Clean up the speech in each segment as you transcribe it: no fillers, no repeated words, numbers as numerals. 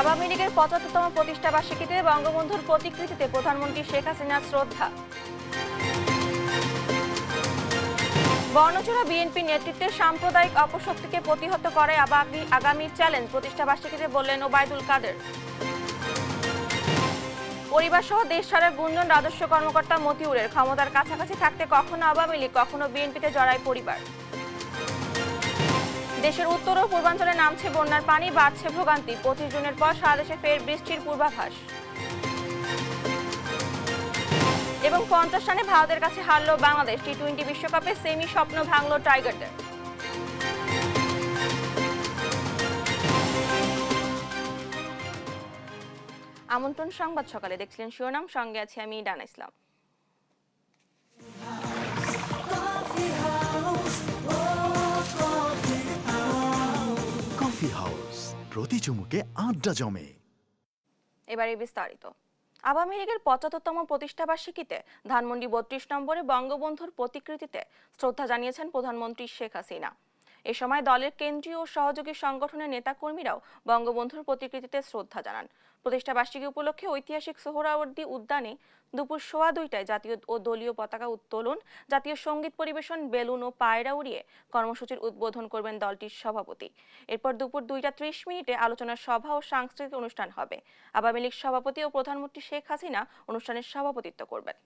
আওয়ামী লীগের ৭৫তম প্রতিষ্ঠাবার্ষিকীতে বঙ্গবন্ধুর প্রতিকৃতিতে প্রধানমন্ত্রী শেখ হাসিনার শ্রদ্ধা। বর্ণচোরা বিএনপির নেতৃত্বে সাম্প্রদায়িক অপশক্তিকে প্রতিহত করাই আগামী চ্যালেঞ্জ, প্রতিষ্ঠাবার্ষিকীতে বললেন ওবায়দুল কাদের। পরিবার সহ দেশ ছাড়ার গুঞ্জন রাজস্ব কর্মকর্তা মতিউরের, ক্ষমতার কাছাকাছি থাকতে কখনো আওয়ামী লীগ কখনো বিএনপিতে জড়ায় পরিবার। দেশের উত্তর ও পূর্বাঞ্চলে নামছে বন্যার পানি, বাড়ছে ভোগান্তি, ২৫ জুনের পর সারা দেশে ফের বৃষ্টির পূর্বাভাস। এবং ৫০ রানে ভারতের কাছে হারল বাংলাদেশ, টি-20 বিশ্বকাপে সেমি স্বপ্ন ভাঙল টাইগারদের। আমন্ত্রণ সংবাদ সকালে দেখছিলেন শিরোনাম, সঙ্গে আছি আমি ডানা ইসলাম। কফি হাউস, প্রতি চুমুকে আড্ডা জমে। এবারে বিস্তারিত। আওয়ামী লীগের ৭৫তম প্রতিষ্ঠাবার্ষিকীতে ধানমন্ডি ৩২ নম্বরে বঙ্গবন্ধুর প্রতিকৃতিতে শ্রদ্ধা জানিয়েছেন প্রধানমন্ত্রী শেখ হাসিনা। এ সময় দলের কেন্দ্রীয় ও সহযোগী সংগঠনের নেতাকর্মীরাও বঙ্গবন্ধুর প্রতিকৃতিতে শ্রদ্ধা জানান। প্রতিষ্ঠাবার্ষিকী উপলক্ষে ঐতিহাসিক সোহরাওয়ার্দী উদ্যানে দুপুর ১:২টায় জাতীয় ও দলীয় পতাকা উত্তোলন, জাতীয় সঙ্গীত পরিবেশন, বেলুন ও পায়রা উড়িয়ে কর্মসূচির উদ্বোধন করবেন দলটির সভাপতি। এরপর দুপুর ২টা ৩০ আলোচনা সভা ও সাংস্কৃতিক অনুষ্ঠান হবে। আওয়ামী লীগ সভাপতি ও প্রধানমন্ত্রী শেখ হাসিনা অনুষ্ঠানের সভাপতিত্ব করবেন।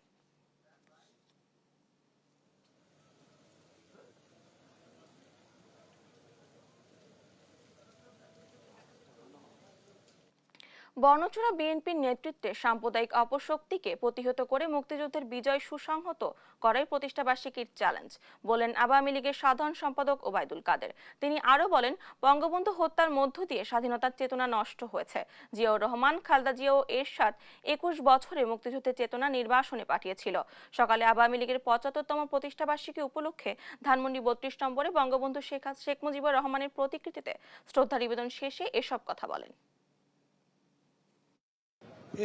বর্ণচোরা বিএনপির নেতৃত্বে সাম্প্রদায়িক অপশক্তিকে প্রতিহত করে মুক্তিযুদ্ধের বিজয় সুসংহত করাই প্রতিষ্ঠাবার্ষিকীর চ্যালেঞ্জ, বলেন আওয়ামী লীগের সাধারণ সম্পাদক ওবায়দুল কাদের। তিনি আরও বলেন, বঙ্গবন্ধু হত্যার মধ্য দিয়ে স্বাধীনতার চেতনা নষ্ট হয়েছে। জিয়াউর রহমান, খালেদা জিয়া ও এরশাদ ২১ বছরে মুক্তিযুদ্ধের চেতনা নির্বাসনে পাঠিয়েছিল। সকালে আওয়ামী লীগের ৭৫তম প্রতিষ্ঠাবার্ষিকী উপলক্ষে ধানমন্ডি ৩২ নম্বরে বঙ্গবন্ধু শেখ মুজিবুর রহমানের প্রতিকৃতিতে শ্রদ্ধা নিবেদন শেষে এসব কথা বলেন।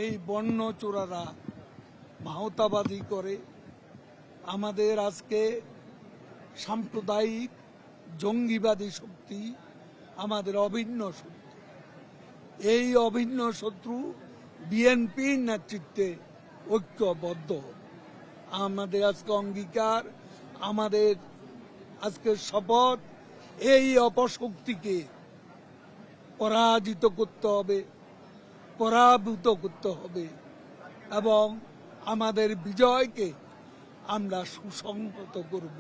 এই বন্য চোরারা ভাওতাবাজি করে আমাদের আজকে সাম্প্রদায়িক জঙ্গিবাদী শক্তি আমাদের অভিন্ন শত্রু। এই অভিন্ন শত্রু বিএনপির নেতৃত্বে ঐক্যবদ্ধ। আমাদের আজকে অঙ্গীকার, আমাদের আজকের শপথ, এই অপশক্তিকে পরাজিত করতে হবে, পরাভূত করতে হবে এবং আমাদের বিজয়কে আমরা সুসংহত করব।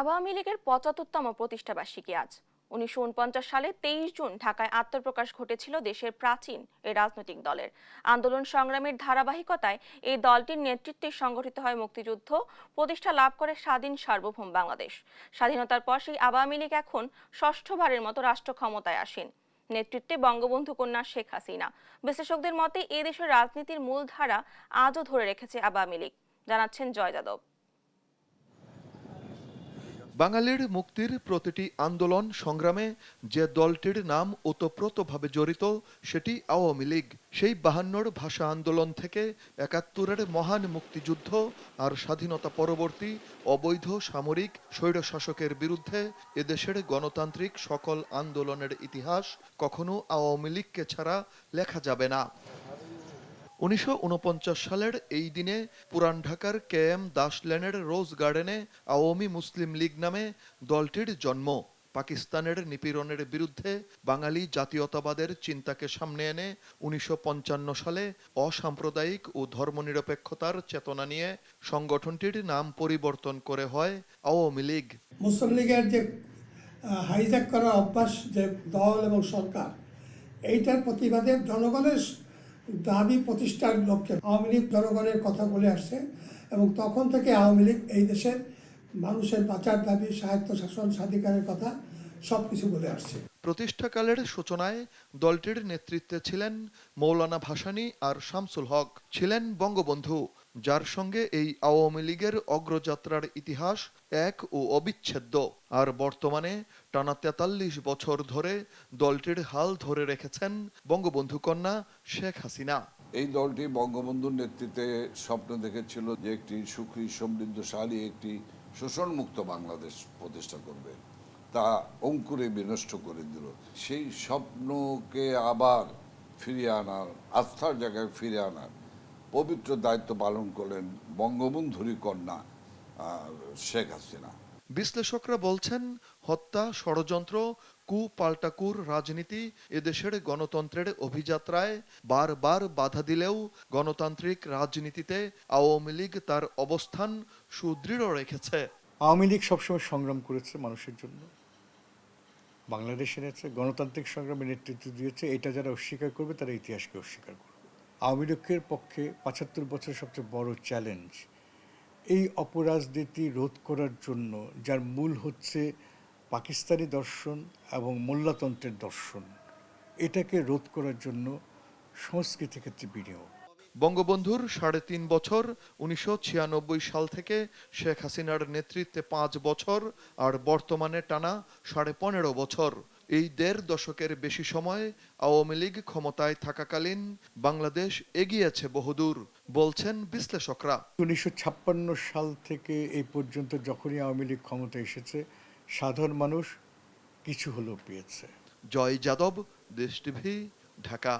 আওয়ামী লীগের ৭৫তম প্রতিষ্ঠাবার্ষিকী আজ। ১৯৪৯ সালে ২৩ জুন ঢাকায় আত্মপ্রকাশ ঘটেছিল দেশের প্রাচীন এই রাজনৈতিক দলের। আন্দোলন সংগ্রামের ধারাবাহিকতায় এই দলটির নেতৃত্বে সংগঠিত হয় মুক্তিযুদ্ধ, প্রতিষ্ঠা লাভ করে স্বাধীন সার্বভৌম বাংলাদেশ। স্বাধীনতার পর সেই আওয়ামী লীগ এখন ষষ্ঠবারের মতো রাষ্ট্র ক্ষমতায় আসেন, নেতৃত্বে বঙ্গবন্ধু কন্যা শেখ হাসিনা। বিশ্লেষকদের মতে এ দেশের রাজনীতির মূল ধারা আজও ধরে রেখেছে আওয়ামী লীগ, জানাচ্ছেন জয় যাদব। বাঙালির মুক্তির প্রতিটি আন্দোলন সংগ্রামে যে দলটির নাম ওতপ্রোতভাবে জড়িত সেটি আওয়ামী লীগ। সেই ৫২র ভাষা আন্দোলন থেকে ৭১-এর মহান মুক্তিযুদ্ধ আর স্বাধীনতা পরবর্তী অবৈধ সামরিক স্বৈরশাসকের বিরুদ্ধে এদেশের গণতান্ত্রিক সকল আন্দোলনের ইতিহাস কখনো আওয়ামী লীগকে ছাড়া লেখা যাবে না। ১৯৪৯ সালের এই দিনে পুরান ঢাকার KM দাস লেনের রোজ গার্ডেনে আওয়ামী মুসলিম লীগ নামে দলটির জন্ম। পাকিস্তানের নিপীড়নের বিরুদ্ধে বাঙালি জাতীয়তাবাদের চিন্তাকে সামনে এনে ১৯৫৫ সালে অসাম্প্রদায়িক ও ধর্মনিরপেক্ষতার চেতনা নিয়ে সংগঠনটির নাম পরিবর্তন করে হয় আওয়ামী লীগ। মুসলিম লীগের যে হাইজ্যাক করার অভ্যাস, যে দল এবং সরকার, এইটার প্রতিবাদে জনগণের দাবি প্রতিষ্ঠার লক্ষ্যে আওয়ামী লীগ জনগণের কথা বলে আসছে এবং তখন থেকে আওয়ামী লীগ এই দেশের মানুষের বাঁচার দাবি, স্বায়ত্ত শাসন, স্বাধিকারের কথা সবকিছু বলে আসছে। প্রতিষ্ঠাকালের সূচনায় দলটির নেতৃত্বে ছিলেন মৌলানা ভাসানী আর শামসুল হক, ছিলেন বঙ্গবন্ধু, যার সঙ্গে এই আওয়ামী লীগের অগ্রযাত্রার ইতিহাস এক ও অবিচ্ছেদ্য। আর বর্তমানে টানা ৪৩ বছর ধরে দলটির হাল ধরে রেখেছেন বঙ্গবন্ধু কন্যা শেখ হাসিনা। এই দলটি বঙ্গবন্ধুর নেতৃত্বে স্বপ্ন দেখেছিল যে একটি সুখী সমৃদ্ধশালী একটি শোষণমুক্ত বাংলাদেশ প্রতিষ্ঠা করবে। তা অঙ্কুরে বিনষ্ট করে দিল। সেই স্বপ্নকে আবার ফিরিয়ে আনার, আস্থার জায়গায় ফিরে আনার পবিত্র দায়িত্ব পালন করলেন বঙ্গবন্ধুরই কন্যা শেখ হাসিনা। বিশ্লেষকরা বলছেন, হত্যা, ষড়যন্ত্র, পাল্টাকুর রাজনীতি এদেশের গণতন্ত্রের অভিযাত্রায় বারবার বাধা দিলেও গণতান্ত্রিক রাজনীতিতে আওয়ামী লীগ তার অবস্থান সুদৃঢ় রেখেছে। আওয়ামী লীগ সবসময় সংগ্রাম করেছে মানুষের জন্য, বাংলাদেশ এনেছে, গণতান্ত্রিক সংগ্রামে নেতৃত্ব দিয়েছে। এটা যারা অস্বীকার করবে তারা ইতিহাসকে অস্বীকার করবে। আওয়ামী লীগের পক্ষে ৭৫ বছরের সবচেয়ে বড় চ্যালেঞ্জ এই অপরাজনীতি রোধ করার জন্য, যার মূল হচ্ছে পাকিস্তানি দর্শন এবং মোল্লাতন্ত্রের দর্শন, এটাকে রোধ করার জন্য সংস্কৃতি ক্ষেত্রে বিনিয়োগ। বঙ্গবন্ধুর ৩.৫ বছর ১৯৯৬ সাল থেকে শেখ হাসিনার নেতৃত্বে ৫ বছর আর বর্তমানে টানা ১৫.৫ বছর, এই ১.৫ দশকের বেশি সময় আওয়ামী লীগ ক্ষমতায় থাকাকালীন বাংলাদেশ এগিয়েছে বহুদূর বলছেন বিশ্লেষকরা। ১৯৫৬ সাল থেকে এই পর্যন্ত যখনই আওয়ামী লীগ ক্ষমতায় এসেছে, সাধারণ মানুষ কিছু হলেও পেয়েছে। জয় যাদব, দেশ টিভি, ঢাকা।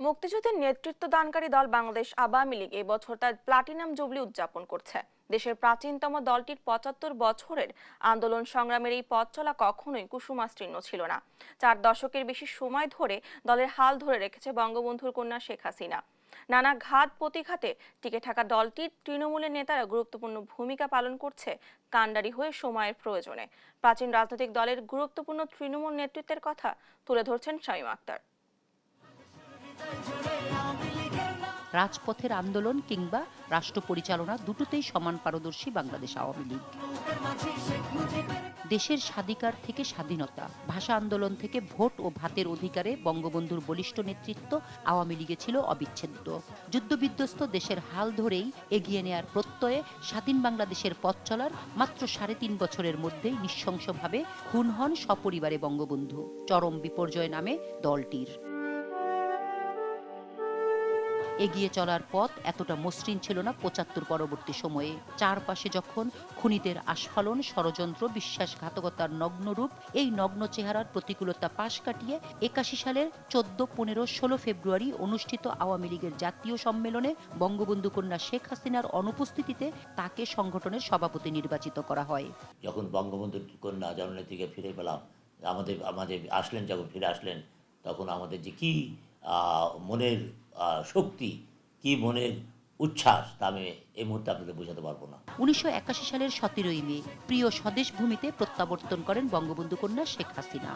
মুক্তিযুদ্ধের নেতৃত্ব দানকারী দল বাংলাদেশ আওয়ামী লীগ এই বছর তার প্লাটিনাম জুবলি উদযাপন করছে। দেশের প্রাচীনতম দলটির ৭৫ বছরের আন্দোলন সংগ্রামের এই পথ চলা কখনোই কুসুমাস্তীর্ণ ছিল না। ৪ দশকের বেশি সময় ধরে দলের হাল ধরে রেখেছে বঙ্গবন্ধুর কন্যা শেখ হাসিনা। নানা ঘাত প্রতিঘাতে টিকে থাকা দলটির তৃণমূলের নেতারা গুরুত্বপূর্ণ ভূমিকা পালন করছে কাণ্ডারি হয়ে সময়ের প্রয়োজনে। প্রাচীন রাজনৈতিক দলের গুরুত্বপূর্ণ তৃণমূল নেতৃত্বের কথা তুলে ধরছেন শামীম আক্তার। রাজপথের আন্দোলন কিংবা রাষ্ট্র পরিচালনা দুটোতেই সমান পারদর্শী বাংলাদেশ আওয়ামী লীগ। দেশের স্বাধিকার থেকে স্বাধীনতা, ভাষা আন্দোলন থেকে ভোট ও ভাতের অধিকারে বঙ্গবন্ধুর বলিষ্ঠ নেতৃত্ব আওয়ামী লীগে ছিল অবিচ্ছেদ্য। যুদ্ধবিধ্বস্ত দেশের হাল ধরেই এগিয়ে নেয়ার প্রত্যয়ে স্বাধীন বাংলাদেশের পথ চলার মাত্র ৩.৫ বছরের মধ্যেই নৃশংসভাবে খুন হন সপরিবারে বঙ্গবন্ধু। চরম বিপর্যয় নামে দলটির। এগিয়ে চলার পথ এতটা মসৃণ ছিল না ৭৫ পরবর্তী সময়ে। চারপাশে যখন খুনিদের আস্ফালন, ষড়যন্ত্র, বিশ্বাসঘাতকতার নগ্ন রূপ, এই নগ্ন চেহারার প্রতিকূলতা পাশ কাটিয়ে ৮১ সালের ১৪, ১৫, ১৬ ফেব্রুয়ারি অনুষ্ঠিত আওয়ামী লীগের জাতীয় সম্মেলনে বঙ্গবন্ধু কন্যা শেখ হাসিনার অনুপস্থিতিতে তাকে সংগঠনের সভাপতি নির্বাচিত করা হয়। যখন বঙ্গবন্ধু কন্যা জননেত্রীকে ফিরে পেলাম, আমাদের আসলেন, যখন ফিরে আসলেন, তখন আমাদের যে কি মনের শক্তি, কি মনের উচ্ছ্বাস, তা আমি এই মুহূর্তে আপনাদের বোঝাতে পারবো না। ১৯৮১ সালের ১৭ই মে প্রিয় স্বদেশ ভূমিতে প্রত্যাবর্তন করেন বঙ্গবন্ধু কন্যা শেখ হাসিনা।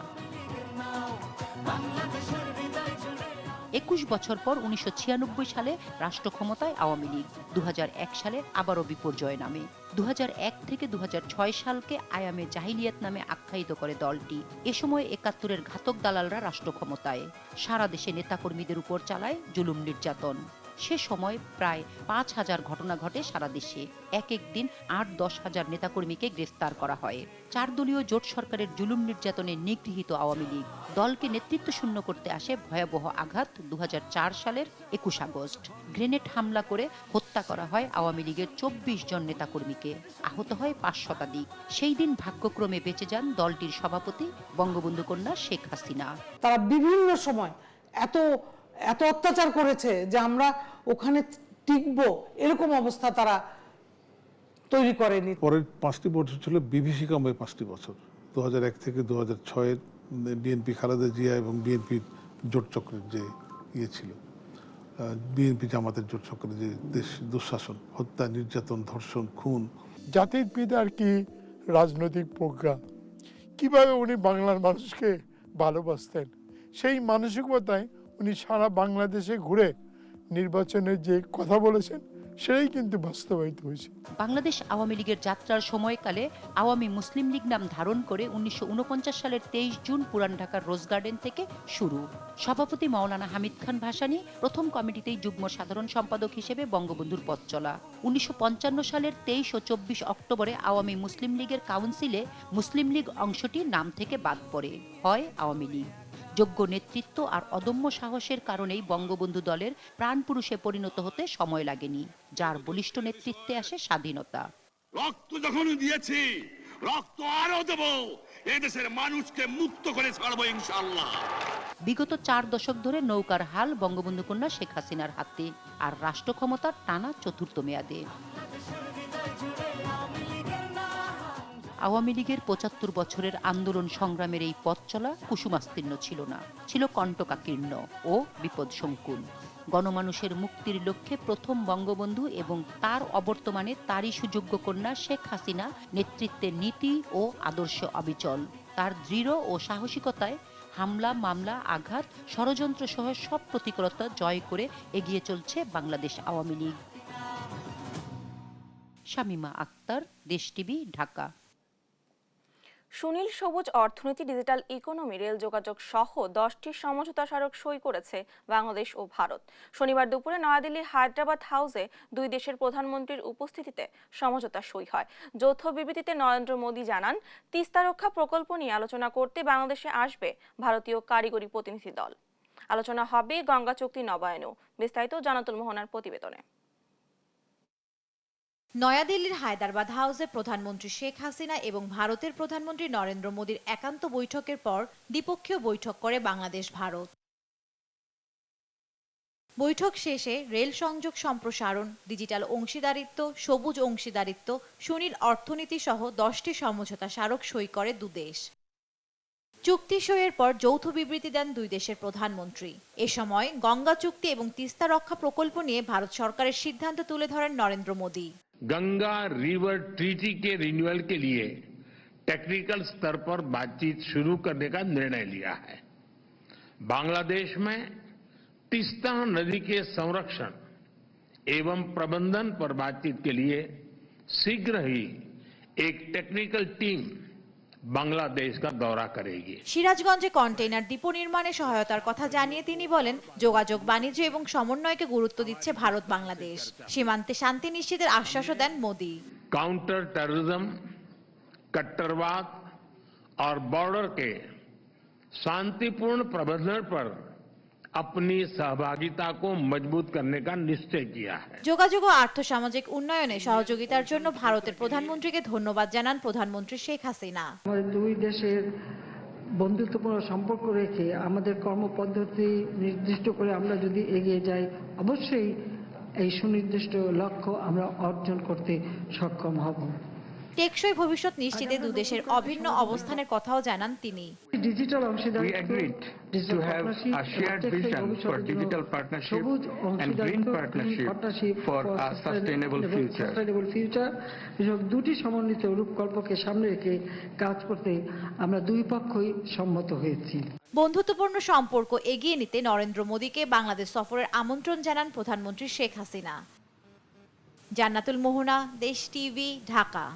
২১ বছর পর ১৯৯৬ সালে রাষ্ট্র ক্ষমতায় আওয়ামী লীগ। ২০০১ সালে আবারও বিপর্যয় নামে। ২০০১ থেকে ২০০৬ সালকে আয়ামে জাহিলিয়াত নামে আখ্যায়িত করে দলটি। এ সময় ৭১-এর ঘাতক দালালরা রাষ্ট্র ক্ষমতায়, সারা দেশে নেতাকর্মীদের উপর চালায় জুলুম নির্যাতন। সে সময় প্রায় ৫,০০০ ঘটনা ঘটে সারা দেশে। এক দিন ৮-১০ হাজার নেতাকর্মীকে গ্রেফতার করা হয়। ৪ দলীয় জোট সরকারের জুলুম নির্যাতনে নিগৃহীত আওয়ামী লীগ দলকে নেতৃত্ব শূন্য করতে আসে ভয়াবহ আঘাত ২০০৪ সালের ২১ আগস্ট। গ্রেনেড হামলা করে হত্যা করা হয় আওয়ামী লীগের ২৪ জন নেতাকর্মীকে, আহত হয় ৫ শতাধিক। সেই দিন ভাগ্যক্রমে বেঁচে যান দলটির সভাপতি বঙ্গবন্ধু কন্যা শেখ হাসিনা। তারা বিভিন্ন সময় এত অত্যাচার করেছে যে আমরা ওখানে টিকবো এরকম অবস্থা তারা তৈরি করেনি। পরের 5টি বছর ছিল বিভীষিকাময় 5টি বছর। ২০০১ থেকে ২০০৬-এর বিএনপি খালেদা জিয়া এবং বিএনপির জোট চক্রের যে ছিল, বিএনপি জামাতের জোট চক্রের যে দেশ দুঃশাসন, হত্যা, নির্যাতন, ধর্ষণ, খুন। জাতির পিতার কি রাজনৈতিক প্রজ্ঞা, কিভাবে উনি বাংলার মানুষকে ভালোবাসতেন, সেই মানসিকতায় উনি সারা বাংলাদেশে ঘুরে নির্বাচনের যে কথা বলেছেন সেটাই কিন্তু বাস্তবায়িত হয়েছে। বাংলাদেশ আওয়ামী লীগের যাত্রার সময়কালে আওয়ামী মুসলিম লীগ নাম ধারণ করে ১৯৪৯ সালের ২৩ জুন পুরান ঢাকার রোজ গার্ডেন থেকে শুরু। সভাপতি মাওলানা হামিদ খান ভাসানী, প্রথম কমিটিতেই যুগ্ম সাধারণ সম্পাদক হিসেবে বঙ্গবন্ধুর পথ চলা। ১৯৫৫ সালের ২৩ ও ২৪ অক্টোবরে আওয়ামী মুসলিম লীগের কাউন্সিলে মুসলিম লীগ অংশটি নাম থেকে বাদ পড়ে, হয় আওয়ামী লীগ। যোগ্য নেতৃত্ব আর অদম্য সাহসের কারণেই বঙ্গবন্ধু দলের প্রাণপুরুষে পরিণত হতে সময় লাগেনি, যার বলিষ্ঠ নেতৃত্বে আসে স্বাধীনতা। রক্ত যখন দিয়েছি, রক্ত আরো দেব, এদেশের মানুষকে মুক্ত করে ছাড়বো ইনশাআল্লাহ। বিগত 4 দশক ধরে নৌকার হাল বঙ্গবন্ধু কন্যা শেখ হাসিনার হাতে, আর রাষ্ট্র ক্ষমতার টানা 4র্থ মেয়াদে। আওয়ামী লীগের 75 বছরের আন্দোলন সংগ্রামের এই পথ চলা কুসুমাস্তীর্ণ ছিল না, ছিল কণ্টকাকীর্ণ ও বিপদসংকুল। গণমানুষের মুক্তির লক্ষ্যে প্রথম বঙ্গবন্ধু এবং তার অবর্তমানে তারই সুযোগ্য কন্যা শেখ হাসিনা নেতৃত্বের নীতি ও আদর্শ অবিচল। তার দৃঢ় ও সাহসিকতায় হামলা, মামলা, আঘাত, ষড়যন্ত্র সহ সব প্রতিকূলতা জয় করে এগিয়ে চলছে বাংলাদেশ আওয়ামী লীগ। শামীমা আক্তার, দেশ টিভি, ঢাকা। সুনীল সবুজ অর্থনীতি, ডিজিটাল ইকোনমি, রেল যোগাযোগ সহ 10টি সমঝোতা স্মারক সই করেছে বাংলাদেশ ও ভারত। শনিবার দুপুরে নয়াদিল্লির হায়দ্রাবাদ হাউসে দুই দেশের প্রধানমন্ত্রীর উপস্থিতিতে সমঝোতা সই হয়। যৌথ বিবৃতিতে নরেন্দ্র মোদী জানান, তিস্তা রক্ষা প্রকল্প নিয়ে আলোচনা করতে বাংলাদেশে আসবে ভারতীয় কারিগরি প্রতিনিধি দল। আলোচনা হবে গঙ্গা চুক্তি নবায়নেও। বিস্তারিত জানাতুল মোহনার প্রতিবেদনে। নয়াদিল্লির হায়দ্রাবাদ হাউসে প্রধানমন্ত্রী শেখ হাসিনা এবং ভারতের প্রধানমন্ত্রী নরেন্দ্র মোদীর একান্ত বৈঠকের পর দ্বিপক্ষীয় বৈঠক করে বাংলাদেশ ভারত। বৈঠক শেষে রেল সংযোগ সম্প্রসারণ, ডিজিটাল অংশীদারিত্ব, সবুজ অংশীদারিত্ব, সুনীল অর্থনীতি সহ 10টি সমঝোতা স্মারক সই করে দুদেশ। চুক্তি সইয়ের পর যৌথ বিবৃতি দেন দুই দেশের প্রধানমন্ত্রী। এ সময় গঙ্গা চুক্তি এবং তিস্তা রক্ষা প্রকল্প নিয়ে ভারত সরকারের সিদ্ধান্ত তুলে ধরেন নরেন্দ্র মোদী। गंगा रिवर ट्रीटी के रिन्यूअल के लिए टेक्निकल स्तर पर बातचीत शुरू करने का निर्णय लिया है। बांग्लादेश में तीस्ता नदी के संरक्षण एवं प्रबंधन पर बातचीत के लिए शीघ्र ही एक टेक्निकल टीम বাংলাদেশ का दौरा करेगी। সিরাজগঞ্জে কন্টেইনার ডিপো নির্মাণে সহায়তার কথা জানিয়ে তিনি বলেন, যোগাযোগ, বাণিজ্য এবং সমন্বয়কে গুরুত্ব দিচ্ছে ভারত বাংলাদেশ। সীমান্তে শান্তি নিশ্চিতের আশ্বাসও দেন মোদী। काउंटर टेररिज्म, कट्टरवाद और बॉर्डर के शांतिपूर्ण प्रबंधन पर अपनी सहभागिता को मजबूत करने का निश्चय किया है। যোগাযোগ ও আর্থসামাজিক উন্নয়নে সহযোগিতার জন্য ভারতের প্রধানমন্ত্রীকে ধন্যবাদ জানান প্রধানমন্ত্রী শেখ হাসিনা। আমাদের দুই দেশের বন্ধুত্বপূর্ণ সম্পর্ক রেখে আমাদের কর্মপদ্ধতি নির্দিষ্ট করে আমরা যদি এগিয়ে যাই, অবশ্যই এই সুনির্দিষ্ট লক্ষ্য আমরা অর্জন করতে সক্ষম হব। টেকসই ভবিষ্যৎ নিশ্চিতে দুদেশের অভিন্ন অবস্থানের কথাও জানান তিনি। Digital We agreed to have a shared vision for digital partnership and green partnership for a sustainable future. দুটি সমন্বিত রূপকল্পকে সামনে রেখে কাজ করতে আমরা দুই পক্ষই সম্মত হয়েছি। বন্ধুত্বপূর্ণ সম্পর্ক এগিয়ে নিতে নরেন্দ্র মোদীকে বাংলাদেশ সফরের আমন্ত্রণ জানান প্রধানমন্ত্রী শেখ হাসিনা। জান্নাতুল মোহনা, দেশ টিভি, ঢাকা।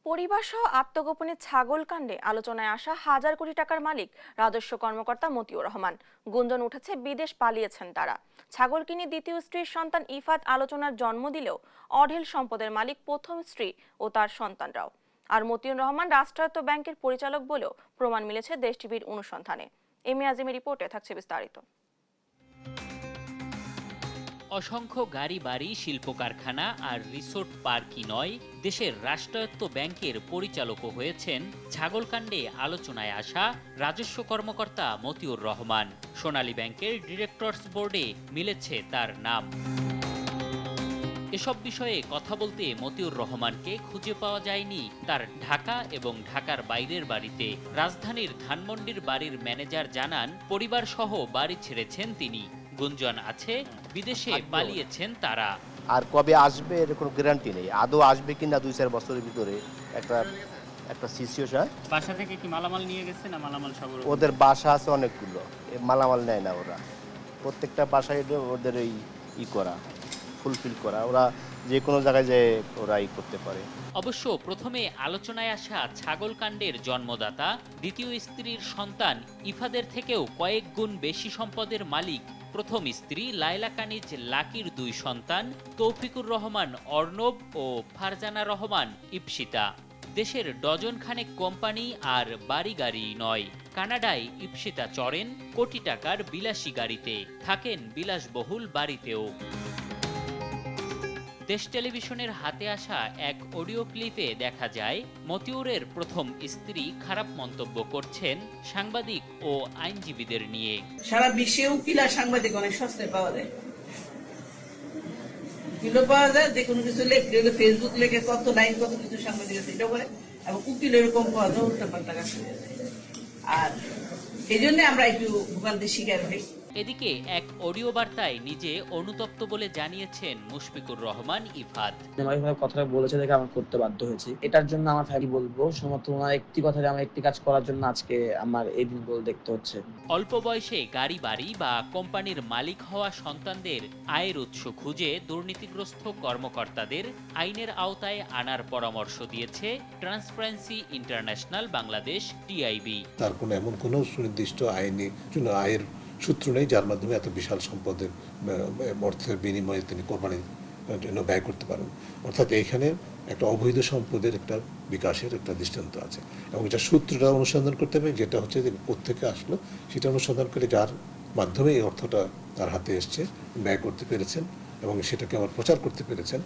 পরিবার সহ আত্মগোপনে ছাগল কাণ্ডে আলোচনায় আসা হাজার কোটি টাকার মালিক রাজস্ব কর্মকর্তা মতিউর রহমান। গুঞ্জন উঠেছে বিদেশ পালিয়েছেন তারা। ছাগল কিনে দ্বিতীয় স্ত্রীর সন্তান ইফাত আলোচনার জন্ম দিলেও অঢেল সম্পদের মালিক প্রথম স্ত্রী ও তার সন্তানরাও। আর মতিউর রহমান রাষ্ট্রায়ত্ত ব্যাংকের পরিচালক বলেও প্রমাণ মিলেছে দেশ টিভির অনুসন্ধানে। এম এ আজিমের রিপোর্টে থাকছে বিস্তারিত। অসংখ্য গাড়ি, বাড়ি, শিল্প কারখানা আর রিসোর্ট পার্কই নয়, দেশের রাষ্ট্রায়ত্ত ব্যাংকের পরিচালকও হয়েছেন ছাগলকাণ্ডে আলোচনায় আসা রাজস্ব কর্মকর্তা মতিউর রহমান। সোনালী ব্যাংকের ডিরেক্টরস বোর্ডে মিলেছে তার নাম। এসব বিষয়ে কথা বলতে মতিউর রহমানকে খুঁজে পাওয়া যায়নি তার ঢাকা এবং ঢাকার বাইরের বাড়িতে। রাজধানীর ধানমন্ডির বাড়ির ম্যানেজার জানান, পরিবার সহ বাড়ি ছেড়েছেন তিনি। গুঞ্জন আছে বিদেশে পালিয়েছেন তারা। আর কবে আসবে এর কোনো গ্যারান্টি নেই। আদৌ আসবে কিনা 2-4 বছরের ভিতরে একটা সিচুয়েশন। বাসা থেকে কি মালামাল নিয়ে গেছে না মালামাল সব? ওদের বাসা আছে অনেকগুলো, মালামাল নেয় না ওরা। প্রত্যেকটা বাসায় ওদের ই করা, ফুলফিল করা, ওরা যে কোনো জায়গায় যে ওরা করতে পারে। অবশ্য প্রথমে আলোচনায় আসা ছাগলকাণ্ডের জন্মদাতা দ্বিতীয় স্ত্রীর সন্তান ইফাদের থেকেও কয়েক গুণ বেশি সম্পদের মালিক প্রথম স্ত্রী লায়লা কানিজ লাকির দুই সন্তান তৌফিকুর রহমান অর্ণব ও ফারজানা রহমান ইপসিতা। দেশের ডজন খানেক কোম্পানি আর বাড়ি গাড়ি নয়, কানাডায় ইপসিতা চড়েন কোটি টাকার বিলাসী গাড়িতে, থাকেন বিলাসবহুল বাড়িতেও। দেশ টেলিভিশনের হাতে আসা এক অডিও ক্লিপে দেখা যায় মতিউরের প্রথম স্ত্রী খারাপ মন্তব্য করছেন সাংবাদিক ও আইনজীবীদের নিয়ে। সারা বিশ্বে উকিল আর সাংবাদিক অনেক সস্তায় পাওয়া যায়, উকিলও পাওয়া যায়, যে কোনো কিছু লেখলে ফেসবুক লেখে কত লাইন কত কিছু সাংবাদিক আছে এটা করে, এবং উকিল এরকম পাওয়া যায় উল্টা পাল্টা কাজ। আর এই জন্য আমরা একটু ভোগান্তির শিকার হই। এদিকে এক অডিও বার্তায় নিজে অনুতপ্ত বলে জানিয়েছেন মুশফিকুর রহমান ইফাদ। কথাটা বলেছে দেখে আমি করতে বাধ্য হয়েছি। এটার জন্য আমার ফ্যামিলি বলবো শুধুমাত্র ওনার একটি কথা, আমার একটি কাজ করার জন্য আজকে আমার এই দিনগুলো দেখতে হচ্ছে। অল্প বয়সে গাড়ি বাড়ি বা কোম্পানির মালিক হওয়া সন্তানদের আয়ের উৎস খুঁজে দুর্নীতিগ্রস্ত কর্মকর্তাদের আইনের আওতায় আনার পরামর্শ দিয়েছে ট্রান্সপারেন্সি ইন্টারন্যাশনাল বাংলাদেশ টিআইবি। তার কোনো এমন কোনো সুনির্দিষ্ট আইনি জন্য আয়ের সূত্র নেই যার মাধ্যমে এত বিশাল সম্পদের অর্থের বিনিময়ে তিনি কোরবানির জন্য ব্যয় করতে পারেন। অর্থাৎ এইখানে একটা অবৈধ সম্পদের একটা বিকাশের একটা দৃষ্টান্ত আছে এবং এটা সূত্রটা অনুসন্ধান করতে হবে, যেটা হচ্ছে যে কোত্থেকে আসলো সেটা অনুসন্ধান করে যার মাধ্যমে এই অর্থটা তার হাতে এসছে, ব্যয় করতে পেরেছেন এবং সেটাকে আবার প্রচার করতে পেরেছেন,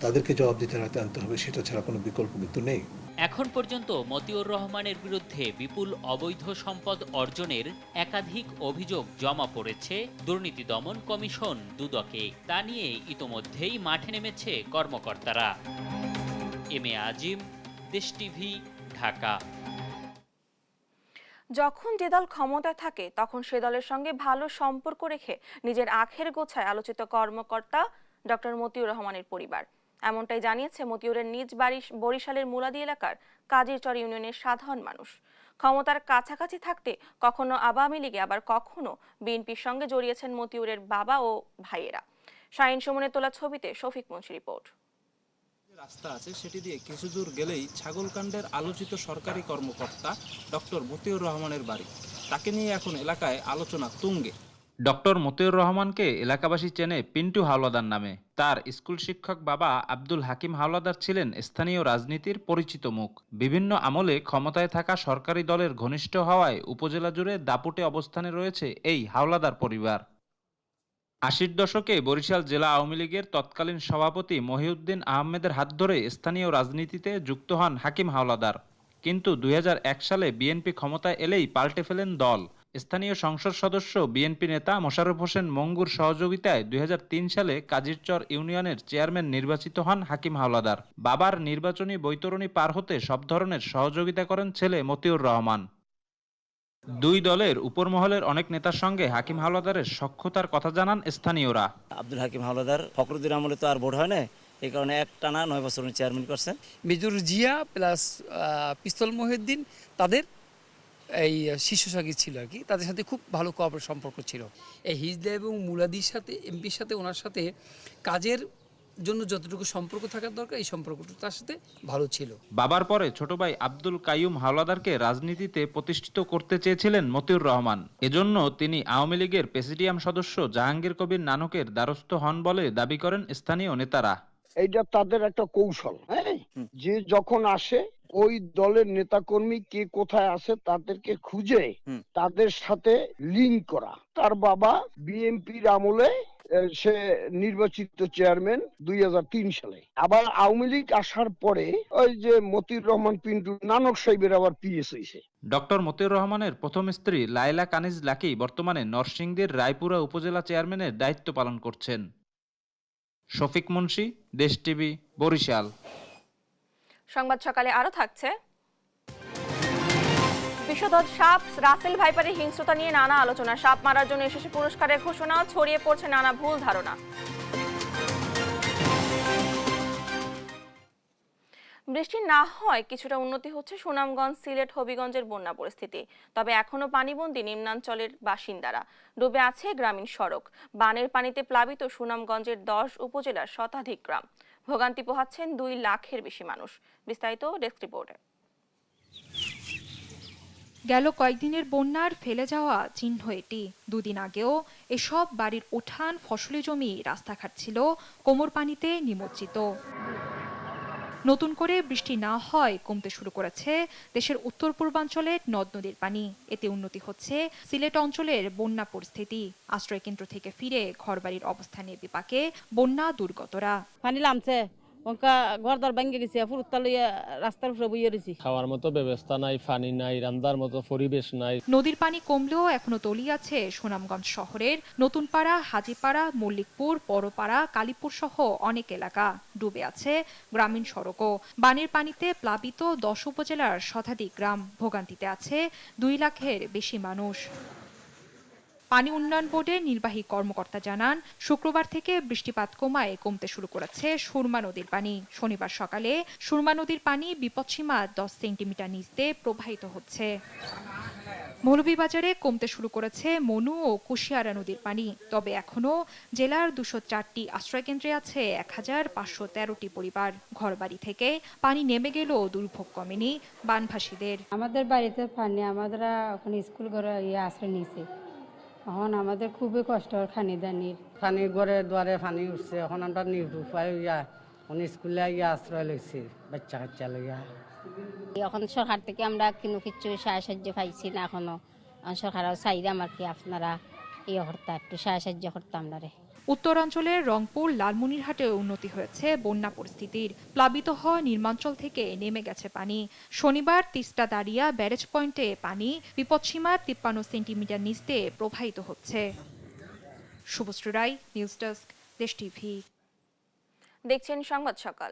তাদেরকে জবাবদিহিতার হাতে আনতে হবে। সেটা ছাড়া কোনো বিকল্প কিন্তু নেই। এখন পর্যন্ত মতিউর রহমানের বিরুদ্ধে বিপুল অবৈধ সম্পদ অর্জনের একাধিক অভিযোগ জমা পড়েছে দুর্নীতি দমন কমিশন দুদকে। তা নিয়ে ইতোমধ্যেই মাঠে নেমেছে কর্মকর্তারা। এম এ আজিম, দেশ টিভি, ঢাকা। যখন যে দল ক্ষমতায় থাকে তখন সে দলের সঙ্গে ভালো সম্পর্ক রেখে নিজের আখের গোছায় আলোচিত কর্মকর্তা ডক্টর মতিউর রহমানের পরিবার। এমনটাই জানিয়েছে মতিউরের নিজ বাড়ি বরিশালের মুলাদি এলাকার কাজীরচর ইউনিয়নের সাধারণ মানুষ। ক্ষমতার কাছাকাছি থাকতে কখনো আওয়ামী লীগে আবার কখনো বিএনপির সঙ্গে জড়িয়েছেন মতিউরের বাবা ও ভাইয়েরা। শাহিন সুমনের তোলা ছবিতে শফিক মুন্সি রিপোর্ট। রাস্তা আছে সেটি দিয়ে কিছু দূর গেলেই ছাগলকাণ্ডের আলোচিত সরকারি কর্মকর্তা ডক্টর মতিউর রহমানের বাড়ি। তাকে নিয়ে এখন এলাকায় আলোচনা তুঙ্গে। ডক্টর মতিউর রহমানকে এলাকাবাসী চেনে পিন্টু হাওলাদার নামে। তার স্কুল শিক্ষক বাবা আব্দুল হাকিম হাওলাদার ছিলেন স্থানীয় রাজনীতির পরিচিত মুখ। বিভিন্ন আমলে ক্ষমতায় থাকা সরকারি দলের ঘনিষ্ঠ হওয়ায় উপজেলা জুড়ে দাপুটে অবস্থানে রয়েছে এই হাওলাদার পরিবার। ৮০ দশকে বরিশাল জেলা আওয়ামী লীগের তৎকালীন সভাপতি মহিউদ্দিন আহমেদের হাত ধরে স্থানীয় রাজনীতিতে যুক্ত হন হাকিম হাওলাদার। কিন্তু ২০০১ সালে বিএনপি ক্ষমতায় এলেই পাল্টে ফেলেন দল। স্থানীয় সংসদ সদস্য বিএনপি নেতা মোশাররফ হোসেন মঙ্গুর সহযোগিতায় ২০০৩ সালে কাজীরচর ইউনিয়নের চেয়ারম্যান নির্বাচিত হন হাকিম হাওলাদার। বাবার নির্বাচনী বৈতরণী পার হতে সব ধরনের সহযোগিতা করেন ছেলে মতিউর রহমান। দুই দলের উপরমহলের অনেক নেতার সঙ্গে হাকিম হাওলাদারের সখ্যতার কথা জানান স্থানীয়রা। আব্দুল হাকিম হাওলাদার ফখরুদ্দিন আমলে তো আর ভোট হয় না, এই কারণে একটানা ৯ বছর উনি চেয়ারম্যান করছেন। মেজর জিয়া প্লাস পিস্তল মহিউদ্দিন তাদের এই শীর্ষ সঙ্গী ছিল আর কি, তাদের সাথে খুব ভালো সম্পর্ক ছিল। এই হিজলা এবং মুলাদির সাথে এমপির সাথে ওনার সাথে কাজের জন্য যতটুকু সম্পর্ক থাকার দরকার এই সম্পর্কটা তার সাথে ভালো ছিল। বাবার পরে ছোট ভাই আব্দুল কাইয়ুম হাওলাদারকে রাজনীতিতে প্রতিষ্ঠিত করতে চেয়েছিলেন মতিউর রহমান। এজন্য তিনি আওয়ামী লীগের প্রেসিডিয়াম সদস্য জাহাঙ্গীর কবির নানকের দ্বারস্থ হন বলে দাবি করেন স্থানীয় নেতারা। এইটা তাদের একটা কৌশল, হ্যাঁ, যে যখন আসে ওই দলের নেতাকর্মী কে কোথায় আছে তাদেরকে খুঁজে তাদের সাথে লিঙ্ক করা। তার বাবা বিএনপির আমলে সে নির্বাচিত চেয়ারম্যান ২০০৩ সালে। আবার আওয়ামী লীগ আসার পরে ওই যে মতিউর রহমান পিন্টু নানক সাহেবের আবার পিএস হয়েছে। ডক্টর মতিউর রহমানের প্রথম স্ত্রী লায়লা কানিজ লাকি বর্তমানে নরসিংদীর রায়পুরা উপজেলা চেয়ারম্যানের দায়িত্ব পালন করছেন। শফিক মুন্সি, দেশ টিভি, বরিশাল। সংবাদ সকালে আরো থাকছে। বিষধর সাপ রাসেল ভাইপারের হিংস্রতা নিয়ে নানা আলোচনা। সাপ মারার জন্য এসেছে পুরস্কারের ঘোষণা, ছড়িয়ে পড়ছে নানা ভুল ধারণা। বৃষ্টি না হয় কিছুটা উন্নতি হচ্ছে সুনামগঞ্জ, সিলেট, হবিগঞ্জের বন্যা পরিস্থিতি। তবে এখনো পানিবন্দী নিম্নাঞ্চলের বাসিন্দারা। ডুবে আছে গ্রামীণ সড়ক। বানের পানিতে প্লাবিত সুনামগঞ্জের ১০ উপজেলার শতাধিক গ্রাম। ভোগান্তি পোহাচ্ছেন ২ লাখের বেশি মানুষ। বিস্তারিত ডেস্ক রিপোর্টে। গেল কয়েকদিনের বন্যার ফেলে যাওয়া চিহ্ন এটি। দুদিন আগেও এসব বাড়ির উঠান, ফসলি জমি, রাস্তাঘাট ছিল কোমর পানিতে নিমজ্জিত। নতুন করে বৃষ্টি না হয় কমতে শুরু করেছে দেশের উত্তর পূর্বাঞ্চলের নদ নদীর পানি। এতে উন্নতি হচ্ছে সিলেট অঞ্চলের বন্যা পরিস্থিতি। আশ্রয় কেন্দ্র থেকে ফিরে ঘরবাড়ির অবস্থা নিয়ে বিপাকে বন্যা দুর্গতরা। পানি নামছে, ঘরদর ভেঙে গেছে, ফুরুত্তা লইয়া রাস্তার উপরে বইয়ে রয়েছি। খাওয়ার মতো ব্যবস্থা নাই, পানি নাই, রান্নার মতো পরিবেশ নাই। নদীর পানি কমলেও এখনো তলিয়ে আছে সুনামগঞ্জ শহরের নতুনপাড়া, হাজীপাড়া, মল্লিকপুর, বড়পাড়া, কালীপুর সহ অনেক এলাকা। ডুবে আছে গ্রামীণ সড়কও। বানের পানিতে প্লাবিত 10 উপজেলার শতাধিক গ্রাম। ভোগান্তিতে আছে 2 লাখের বেশি মানুষ। পানি উন্নয়ন বোর্ডের নির্বাহী কর্মকর্তা জানান, শুক্রবার থেকে বৃষ্টিপাত কমায় কমতে শুরু করেছে সুরমা নদীর পানি। শনিবার সকালে সুরমা নদীর পানি বিপদসীমা 10 সেন্টিমিটার নিচ দিয়ে প্রবাহিত হচ্ছে। মৌলভীবাজারে কমতে শুরু করেছে মনু ও কুশিয়ারা নদীর পানি। তবে এখনো জেলার 204টি আশ্রয়কেন্দ্রে আছে 1513টি পরিবার। ঘরবাড়ি থেকে পানি নেমে গেলেও দুর্ভোগ কমেনি বানভাসীদের। আমাদের বাড়িতে পানি, আমরা এখন স্কুল ঘরে আশ্রয় নিয়েছি। এখন আমাদের খুবই কষ্ট খানি দানির। পানি ঘরে দুয়ারে পানি উঠছে, এখন আমরা নিরুপায় হইয়া স্কুলে আশ্রয় লইছি বাচ্চা কাচ্চা লইয়া। এখন সরকার থেকে আমরা কোনো কিছু সাহায্য পাইছি না এখনো। সরকারও চাইলে আমার কি আপনারা এই হর্তা একটু সাহায্য করতাম না রে। উত্তরাঞ্চলের রংপুর, লালমনিরহাটে উন্নতি হয়েছে বন্যা পরিস্থিতির। প্লাবিত হওয়া নির্মাঞ্চল থেকে নেমে গেছে পানি। শনিবার তিস্তা দাঁড়িয়া ব্যারেজ পয়েন্টে পানি বিপদসীমা 53 সেন্টিমিটার নিচ দিয়ে প্রবাহিত হচ্ছে। শুভশ্রী রায়, নিউজ ডেস্ক, দেশ টিভি। দেখছেন সংবাদ সকাল।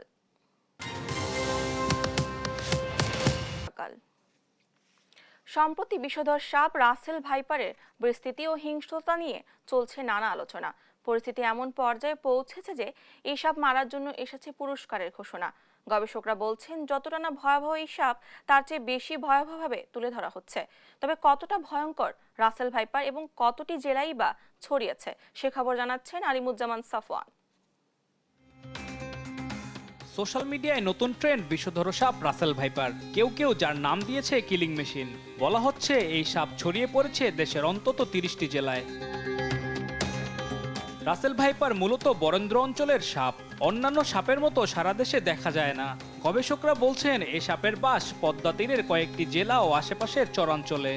সম্প্রতি বিষধর সাপ রাসেল ভাইপারের পরিস্থিতি ও হিংস্রতা নিয়ে চলছে নানা আলোচনা। পরিস্থিতি এমন পর্যায়ে পৌঁছেছে যে এই সাপ মারার জন্য এসেছে পুরস্কারের ঘোষণা। গবেষকরা বলছেন, যতটা না ভয়াবহ এই সাপ, তার চেয়ে বেশি ভয়াবহভাবে তুলে ধরা হচ্ছে। তবে কতটা ভয়ঙ্কর রাসেল ভাইপার এবং কতটি জেলায় বা ছড়িয়েছে, সে খবর জানাচ্ছেন আলিমুজ্জামান সাফওয়ান। সোশ্যাল মিডিয়ায় নতুন ট্রেন্ড বিষধর সাপ রাসেল ভাইপার। কেউ কেউ যার নাম দিয়েছে কিলিং মেশিন। বলা হচ্ছে এই সাপ ছড়িয়ে পড়েছে দেশের অন্তত 30টি জেলায়। রাসেল ভাইপার মূলত বরেন্দ্র অঞ্চলের সাপ। অন্যান্য সাপের মতো সারা দেশে দেখা যায় না। গবেষকরা বলছেন এই সাপের বাস পদ্মা তীরের কয়েকটি জেলা ও আশেপাশের চরাঞ্চলে।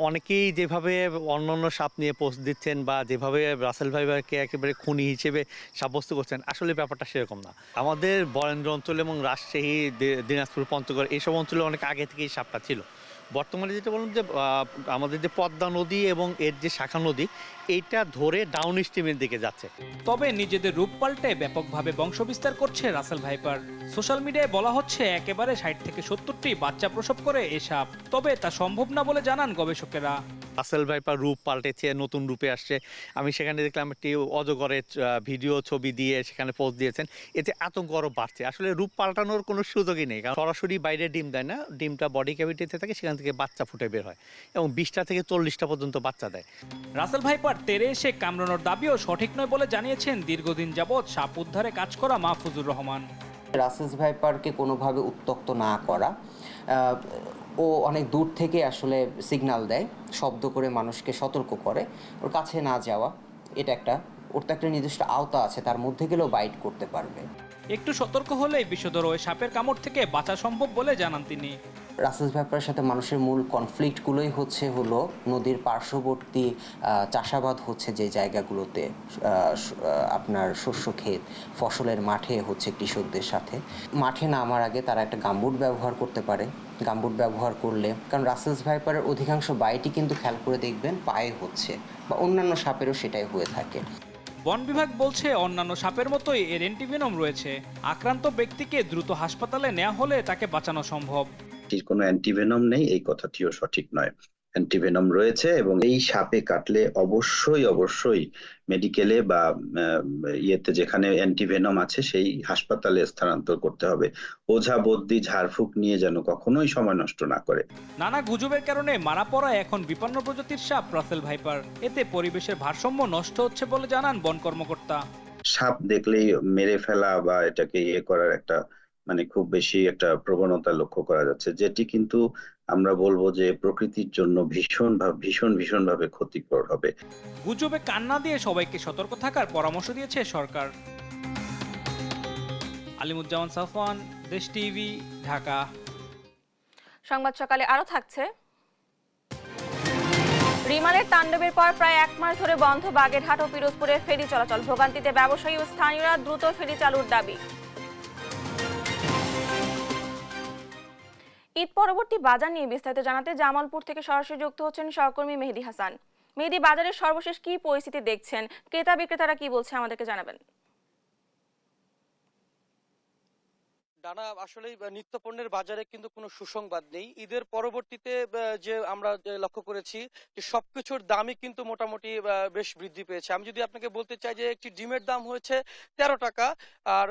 অনেকেই যেভাবে অন্যান্য সাপ নিয়ে পোস্ট দিচ্ছেন বা যেভাবে রাসেল ভাইপারকে একেবারে খুনি হিসেবে সাব্যস্ত করছেন, আসলে ব্যাপারটা সেরকম না। আমাদের বরেন্দ্র অঞ্চল এবং রাজশাহী, দিনাজপুর, পঞ্চগড় এইসব অঞ্চলে অনেক আগে থেকেই সাপটা ছিল। বর্তমানে যেটা বললাম যে আমাদের যে পদ্মা নদী এবং এর যে শাখা নদী, এইটা ধরে ডাউন স্ট্রিমের দিকে যাচ্ছে। তবে নিজেদের রূপ পাল্টে ব্যাপকভাবে বংশবিস্তার করছে রাসেল ভাইপার। সোশ্যাল মিডিয়ায় বলা হচ্ছে একেবারে 60 থেকে 70টি বাচ্চা প্রসব করে এই সাপ। তবে তা সম্ভব না বলে জানান গবেষকেরা। রাসেল ভাইপার রূপ পাল্টেছে, নতুন রূপে আসছে। আমি সেখানে দেখলাম একটি অজগরের ভিডিও ছবি দিয়ে সেখানে পোস্ট দিয়েছেন। এতে আতঙ্ক আরও বাড়ছে। আসলে রূপ পাল্টানোর কোনো সুযোগই নেই, কারণ সরাসরি বাইরে ডিম দেয় না, ডিমটা বডি ক্যাভিটিতে থাকে, সেখান থেকে বাচ্চা ফুটে বের হয় এবং 20টা থেকে 40টা পর্যন্ত বাচ্চা দেয়। রাসেল ভাইপার তেরে এসে কামড়ানোর দাবিও সঠিক নয় বলে জানিয়েছেন দীর্ঘদিন যাবৎ সাপ উদ্ধারে কাজ করা মাহফুজুর রহমান। রাসেল ভাইপারকে কোনোভাবে উত্ত্যক্ত না করা, ও অনেক দূর থেকে আসলে সিগন্যাল দেয়, শব্দ করে মানুষকে সতর্ক করে, ওর কাছে না যাওয়া। এটা ওর তো একটা নির্দিষ্ট আওতা আছে, তার মধ্যে গেলেও বাইট করতে পারবে। একটু সতর্ক হলেই বিষধর ওই সাপের কামড় থেকে বাঁচা সম্ভব বলে জানান তিনি। রাসেল ভাইপারের সাথে মানুষের মূল কনফ্লিক্টগুলোই হলো নদীর পার্শ্ববর্তী চাষাবাদ হচ্ছে যে জায়গাগুলোতে, আপনার শস্য ক্ষেত, ফসলের মাঠে হচ্ছে কৃষকদের সাথে। মাঠে নামার আগে তারা একটা গামবুট ব্যবহার করতে পারে। গামবুট ব্যবহার করলে, কারণ রাসেল ভাইপারের অধিকাংশ বাইটই কিন্তু খেয়াল করে দেখবেন পায়ে হচ্ছে, বা অন্যান্য সাপেরও সেটাই হয়ে থাকে। বন বিভাগ বলছে অন্যান্য সাপের মতোই এর অ্যান্টিভেনম রয়েছে। আক্রান্ত ব্যক্তিকে দ্রুত হাসপাতালে নেওয়া হলে তাকে বাঁচানো সম্ভব। কোনো অ্যান্টিভেনম নেই এই কথাটিও সঠিক নয়। অ্যান্টিভেনম রয়েছে এবং এই সাপে কাটলে অবশ্যই মেডিকেলে বা ইয়েতে যেখানে অ্যান্টিভেনম আছে সেই হাসপাতালে স্থানান্তর করতে হবে। ওঝা বদ্যি ঝাড়ফুঁক নিয়ে যেন কখনোই সময় নষ্ট না করে। নানা গুজবের কারণে মারা পড়া এখন বিপন্ন প্রজাতির সাপ রাসেল ভাইপার। এতে পরিবেশের ভারসাম্য নষ্ট হচ্ছে বলে জানান বন কর্মকর্তা। সাপ দেখলেই মেরে ফেলা বা এটাকে করার একটা খুব বেশি একটা প্রবণতা লক্ষ্য করা যাচ্ছে, যেটি কিন্তু আমরা বলবো যে প্রকৃতির জন্য ভীষণ ভাবে ক্ষতিকর হবে। গুজবে কান না দিয়ে সবাইকে সতর্ক থাকার পরামর্শ দিয়েছে সরকার। আলিমুজ্জামান সাফওয়ান, দেশ টিভি, ঢাকা। সংবাদ সকালে আরো থাকছে। রিমালের তাণ্ডবের পর প্রায় 1 মাস ধরে বন্ধ বাগেরহাট ও পিরোজপুরের ফেরি চলাচল, ভোগান্তিতে ব্যবসায়ী ও স্থানীয়রা, দ্রুত ফেরি চালুর দাবি। ঈদ পরবর্তী বাজার নিয়ে বিস্তারিত জানাতে জামালপুর থেকে সরাসরি যুক্ত হচ্ছেন সহকর্মী মেহেদী হাসান। মেহেদী, বাজারের সর্বশেষ কি পরিস্থিতি দেখছেন, ক্রেতা বিক্রেতারা কি বলছে আমাদেরকে জানাবেন। ডানা, আসলে নিত্য পণ্যের বাজারে কিন্তু কোনো সুসংবাদ নেই। ঈদের পরবর্তীতে যে আমরা লক্ষ্য করেছি যে সবকিছুর দামই কিন্তু মোটামুটি বেশ বৃদ্ধি পেয়েছে। আমি যদি আপনাকে বলতে চাই যে একটি ডিমের দাম হয়েছে 13 টাকা, আর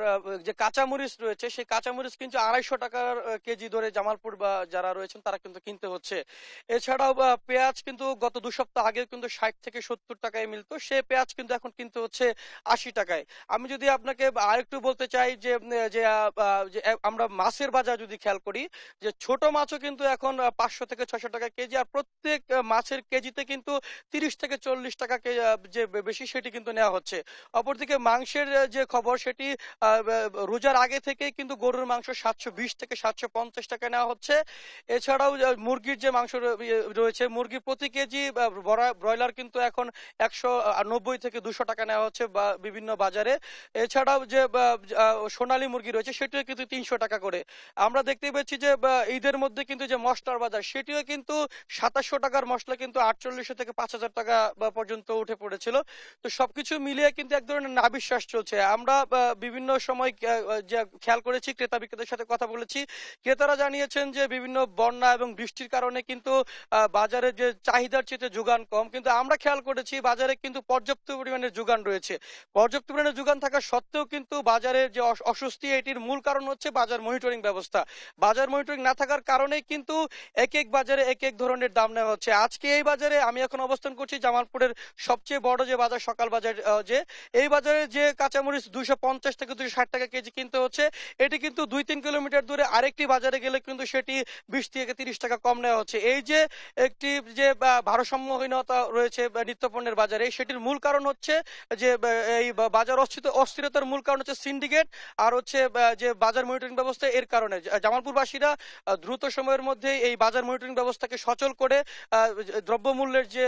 যে কাঁচামরিচ রয়েছে সেই কাঁচামরিচ কিন্তু 250 টাকার কেজি ধরে জামালপুর বা যারা রয়েছেন তারা কিন্তু কিনতে হচ্ছে। এছাড়াও পেঁয়াজ কিন্তু গত 2 সপ্তাহ আগে কিন্তু 60 থেকে 70 টাকায় মিলতো, সে পেঁয়াজ কিন্তু এখন কিনতে হচ্ছে 80 টাকায়। আমি যদি আপনাকে আরেকটু বলতে চাই যে আমরা মাছের বাজার যদি খেয়াল করি, যে ছোট মাছও কিন্তু এখন 500 থেকে 600 টাকা কেজি, আর প্রত্যেক মাছের কেজিতে কিন্তু 30 থেকে 40 টাকা যে বেশি সেটি কিন্তু নেওয়া হচ্ছে। অপরদিকে মাংসের যে খবর, সেটি রোজার আগে থেকে কিন্তু গরুর মাংস 720 থেকে 750 টাকা নেওয়া হচ্ছে। এছাড়াও মুরগির যে মাংস রয়েছে, মুরগি প্রতি কেজি ব্রয়লার কিন্তু এখন 190 থেকে 200 টাকা নেওয়া হচ্ছে বিভিন্ন বাজারে। এছাড়াও যে সোনালী মুরগি রয়েছে সেটিও কিন্তু 300 টাকা করে। আমরা দেখতে পাচ্ছি যে ঈদের মধ্যে কিন্তু যে মশলার বাজার, সেটিও কিন্তু 2700 টাকার মশলা কিন্তু 4800 থেকে 5000 টাকা পর্যন্ত উঠে পড়েছিল। তো সবকিছু মিলিয়ে কিন্তু এক ধরনের নাবিশ্বাস চলছে। আমরা বিভিন্ন সময় যে খেয়াল করেছি, ক্রেতা বিক্রেতার সাথে কথা বলেছি, ক্রেতারা জানিয়েছেন যে বিভিন্ন বন্যা এবং বৃষ্টির কারণে কিন্তু বাজারে যে চাহিদার চেয়ে যোগান কম, কিন্তু আমরা খেয়াল করেছি বাজারে কিন্তু পর্যাপ্ত পরিমাণের যোগান রয়েছে। পর্যাপ্ত পরিমাণের যোগান থাকা সত্ত্বেও কিন্তু বাজারের যে অস্বস্তি, এটির মূল কারণ হচ্ছে বাজার মনিটরিং ব্যবস্থা। বাজার মনিটরিং না থাকার কারণেই কিন্তু এক এক বাজারে এক এক ধরনের দাম নেওয়া হচ্ছে। আজকে এই বাজারে আমি এখন অবস্থান করছি জামালপুরের সবচেয়ে বড় যে বাজার, সকাল বাজার, যে এই বাজারে যে কাঁচামরিচ 250 থেকে 260 টাকা কেজি কিনতে হচ্ছে, এটি কিন্তু 2-3 কিলোমিটার দূরে আরেকটি বাজারে গেলে কিন্তু সেটি 20 থেকে 30 টাকা কম নেওয়া হচ্ছে। এই যে একটি যে ভারসাম্যহীনতা রয়েছে নিত্যপণ্যের বাজারে, সেটির মূল কারণ হচ্ছে যে এই বাজার অস্থিরতার মূল কারণ হচ্ছে সিন্ডিকেট আর হচ্ছে যে বাজার মনিটরিং ব্যবস্থা। এর কারণে জামালপুরবাসীরা দ্রুত সময়ের মধ্যে এই বাজার মনিটরিং ব্যবস্থাকে সচল করে দ্রব্যমূল্যের যে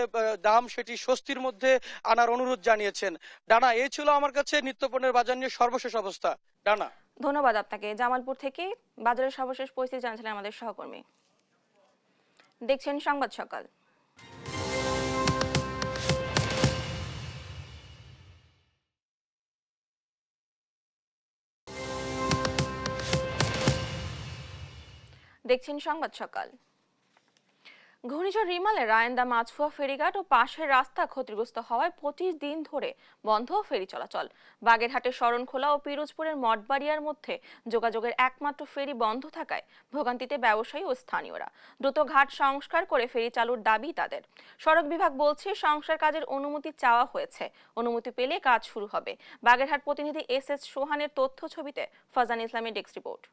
দাম সেটি স্বস্তির মধ্যে আনার অনুরোধ জানিয়েছেন। ডানা, এই ছিল আমার কাছে নিত্যপণ্যের বাজার নিয়ে সর্বশেষ অবস্থা। ডানা, ধন্যবাদ আপনাকে। জামালপুর থেকে বাজারের সর্বশেষ পরিস্থিতি জানাচ্ছিলেন আমাদের সহকর্মী। দেখছেন সংবাদ সকাল। দেখছেন সংবাদ সকাল। ঘূর্ণিঝড় রিমালে রায়েন্দা মাছফুয়া ফেরিঘাট ও পাশের রাস্তা ক্ষতিগ্রস্ত হওয়ায় 25 দিন ধরে বন্ধ ফেরি চলাচল। বাগেরহাটের শরণখোলা ও পিরোজপুরের মঠবাড়িয়ার মধ্যে যোগাযোগের একমাত্র ফেরি বন্ধ থাকায় ভোগান্তিতে ব্যবসায়ী ও স্থানীয়রা। দ্রুত ঘাট সংস্কার করে ফেরি চালুর দাবি তাদের। সড়ক বিভাগ বলছে সংস্কার কাজের অনুমতি চাওয়া হয়েছে, অনুমতি পেলে কাজ শুরু হবে। বাগেরহাট প্রতিনিধি এস সোহানের তথ্য ছবিতে ফাজান ইসলামের ডেস্ক রিপোর্ট।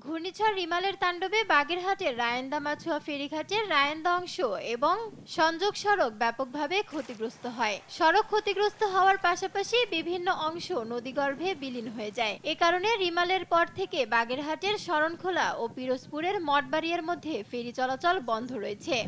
ঘূর্ণিঝড় রিমালের তাণ্ডবে বাগেরহাটের রায়েন্দা মাছুয়া ফেরিঘাটের রায়েন্দা অংশ এবং সংযোগ সড়ক ব্যাপকভাবে ক্ষতিগ্রস্ত হয়। সড়ক ক্ষতিগ্রস্ত হওয়ার পাশাপাশি বিভিন্ন অংশ নদীগর্ভে বিলীন হয়ে যায়। এ কারণে রিমালের পর থেকে বাগেরহাটের শরণখোলা ও পিরোজপুরের মঠবাড়িয়ার মধ্যে ফেরি চলাচল বন্ধ রয়েছে।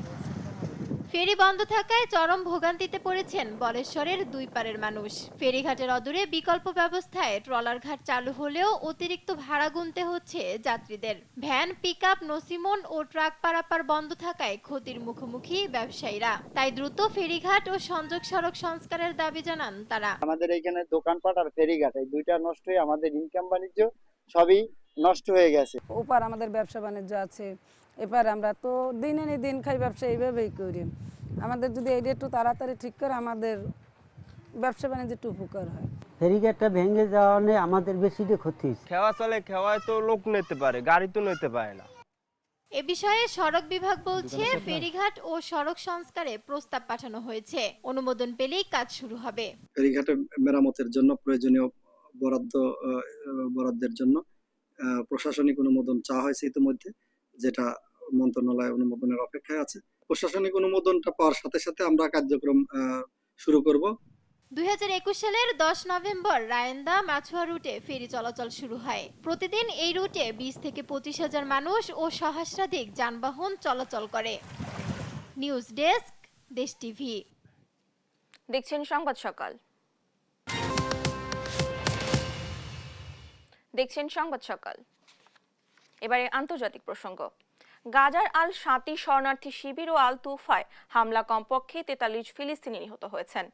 ফেরি বন্ধ থাকায় চরম ভোগান্তিতে পড়েছেন বলেশ্বরের দুই পারের মানুষ। ফেরিঘাটের অদূরে বিকল্প ব্যবস্থায় ট্রলার ঘাট চালু হলেও অতিরিক্ত ভাড়া গুনতে হচ্ছে যাত্রীদের। ভ্যান, পিকআপ, নসিমন ও ট্রাক পারাপার বন্ধ থাকায় ক্ষতির মুখোমুখি ব্যবসায়ীরা। তাই দ্রুত ফেরিঘাট ও সংযোগ সড়ক সংস্কারের দাবি জানান তারা। আমাদের এইখানে দোকানপাট আর ফেরিঘাট এই দুইটা নষ্ট হয়ে আমাদের ইনকাম বাণিজ্য সবই নষ্ট হয়ে গেছে। ওপার আমাদের ব্যবসা বাণিজ্য আছে, এবার আমরা তো দিন এনে দিন খাই, ব্যবসা এইভাবেই করি। আমাদের যদি এইটা একটু তাড়াতাড়ি ঠিক করে আমাদের ব্যবসা বাণিজ্য একটু উপকার হয়। ফেরিঘাটটা ভেঙে যাওয়ানে আমাদের বেশি ক্ষতি হচ্ছে। খেওয়া চলে, খেওয়ায় তো লোক নিতে পারে, গাড়ি তো নিতে পারে না। এ বিষয়ে সড়ক বিভাগ বলছে ফেরিঘাট ও সড়ক সংস্কারে প্রস্তাব পাঠানো হয়েছে, অনুমোদন পেলেই কাজ শুরু হবে। ফেরিঘাটের মেরামতের জন্য প্রয়োজনীয় বরাদ্দের জন্য প্রশাসনিক অনুমোদন চাওয়া হয়েছে ইতিমধ্যে, যেটা মন্ত্রণালয় অনুমোদনের অপেক্ষায় আছে। প্রশাসনিক অনুমোদনটা পাওয়ার সাথে সাথে আমরা কার্যক্রম শুরু করব। 2021 সালের 10 নভেম্বর রায়েন্দা মাছুয়া রুটে ফেরি চলাচল শুরু হয়। প্রতিদিন এই রুটে 20 থেকে 25,000 মানুষ ও সহস্রাধিক যানবাহন চলাচল করে। নিউজ ডেস্ক, দেশ টিভি। দেখছেন সংবাদ সকাল। এবারে আন্তর্জাতিক প্রসঙ্গ। গাজার আল শাতি শরণার্থী শিবির ও আল তুফায় হামলা কমপক্ষে 43 ফিলিস্তিনি নিহত হয়েছেন।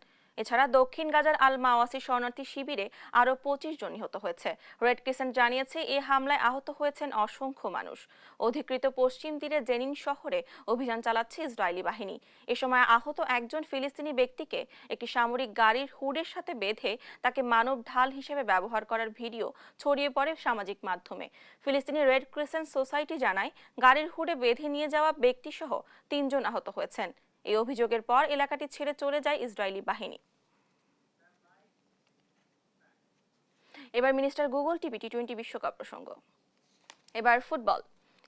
এছাড়া দক্ষিণ গাজার আল মাওয়াসি শরণার্থী শিবিরে আরও 25 জন নিহত হয়েছে। রেড ক্রিসেন্ট জানিয়েছে এই হামলায় আহত হয়েছেন অসংখ্য মানুষ। অধিকৃত পশ্চিম তীরে জেনিন শহরে অভিযান চালাচ্ছে ইসরায়েলি বাহিনী। এ সময় আহত একজন ফিলিস্তিনি ব্যক্তিকে একটি সামরিক গাড়ির হুডের সাথে বেঁধে তাকে মানব ঢাল হিসেবে ব্যবহার করার ভিডিও ছড়িয়ে পড়ে সামাজিক মাধ্যমে। ফিলিস্তিনি রেড ক্রিসেন্ট সোসাইটি জানায় গাড়ির হুডে বেঁধে নিয়ে যাওয়া ব্যক্তিসহ 3 জন আহত হয়েছেন। এই অভিযোগের পর এলাকাটি ছেড়ে চলে যায় ইসরায়েলি বাহিনী। এবার মিনিস্টার গুগল টিভি টি20 বিশ্বকাপ প্রসঙ্গ। এবার ফুটবল।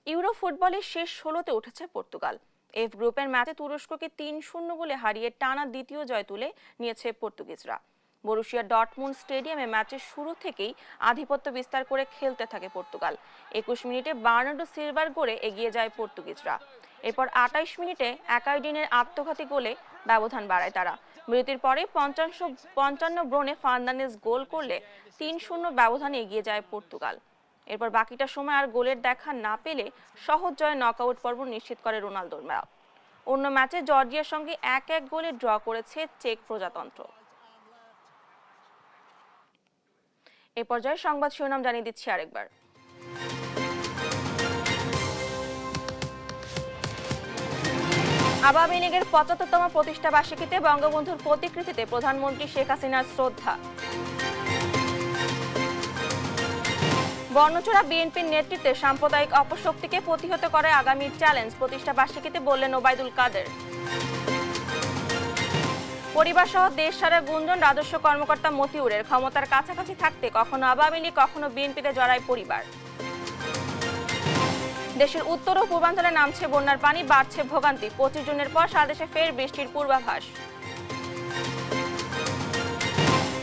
ইউরো ফুটবলের শেষ 16তে উঠেছে পর্তুগাল। এফ গ্রুপের ম্যাচে তুরস্ককে 3-0 গোলে হারিয়ে টানা দ্বিতীয় জয় তুলে নিয়েছে পর্তুগিজরা। বরুশিয়া ডর্টমুন্ড স্টেডিয়ামে ম্যাচের শুরু থেকেই আধিপত্য বিস্তার করে খেলতে থাকে পর্তুগাল। 21 মিনিটে বার্নার্ডো সিলভার গোলে এগিয়ে যায় পর্তুগিজরা। এরপর 28 মিনিটে একাইডিনের আত্মঘাতী গোলে ব্যবধান বাড়ায় তারা। বিরতির পরে 55 ব্রনে ফার্নান্দেজ গোল করলে 3-0 ব্যবধানে এগিয়ে যায় পর্তুগাল। এরপর বাকিটা সময় আর গোলের দেখা না পেলে সহজ জয়ে নকআউট পর্ব নিশ্চিত করে রোনালদোর ম্যাচ। অন্য ম্যাচে জর্জিয়ার সঙ্গে 1-1 গোলে ড্র করেছে চেক প্রজাতন্ত্র। এই পর্যায়ে সংবাদ শিরোনাম জানিয়ে দিচ্ছি আরেকবার। আওয়ামী লীগের 75তম প্রতিষ্ঠা বার্ষিকীতে বঙ্গবন্ধুর প্রতিকৃতিতে প্রধানমন্ত্রী শেখ হাসিনার শ্রদ্ধা। বর্ণচোরা বিএনপির নেতৃত্বে সাম্প্রদায়িক অপশক্তিকে প্রতিহত করে আগামীর চ্যালেঞ্জ, প্রতিষ্ঠা বার্ষিকীতে বললেন ওবায়দুল কাদের। পরিবার সহ দেশ সারা গুঞ্জন রাজস্ব কর্মকর্তা মতিউরের, ক্ষমতার কাছাকাছি থাকতে কখনো আওয়ামী লীগ কখনো বিএনপিতে জড়ায় পরিবার। দেশের উত্তর ও পূর্বাঞ্চলে নামছে বন্যার পানি, বাড়ছে ভোগান্তি। 25 জুনের পর সারা দেশে ফের বৃষ্টির পূর্বাভাস।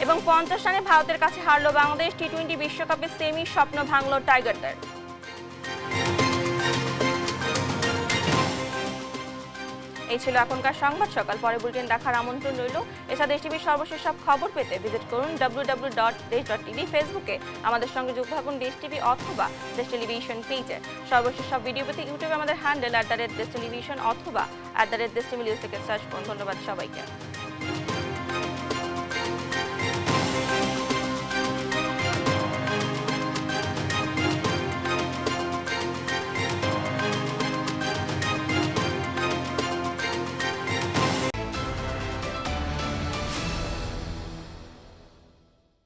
এবং 50 রানে ভারতের কাছে হারল বাংলাদেশ, টি20 বিশ্বকাপে সেমি স্বপ্ন ভাঙল টাইগারদের। এই ছিল এখনকার সংবাদ সকাল। পরে বুলেটিন দেখার আমন্ত্রণ রইল। এছাড়া দেশ টিভির সর্বশেষ সব খবর পেতে ভিজিট করুন www.desh.tv। ফেসবুকে আমাদের সঙ্গে যুক্ত থাকুন দেশ টিভি অথবা দেশ টেলিভিশন পেজে। সর্বশেষ সব ভিডিও পেতে ইউটিউবে আমাদের হ্যান্ডেল @দেশ টেলিভিশন অথবা @দেশ টিভি নিউজ থেকে সার্চ করুন। ধন্যবাদ সবাইকে।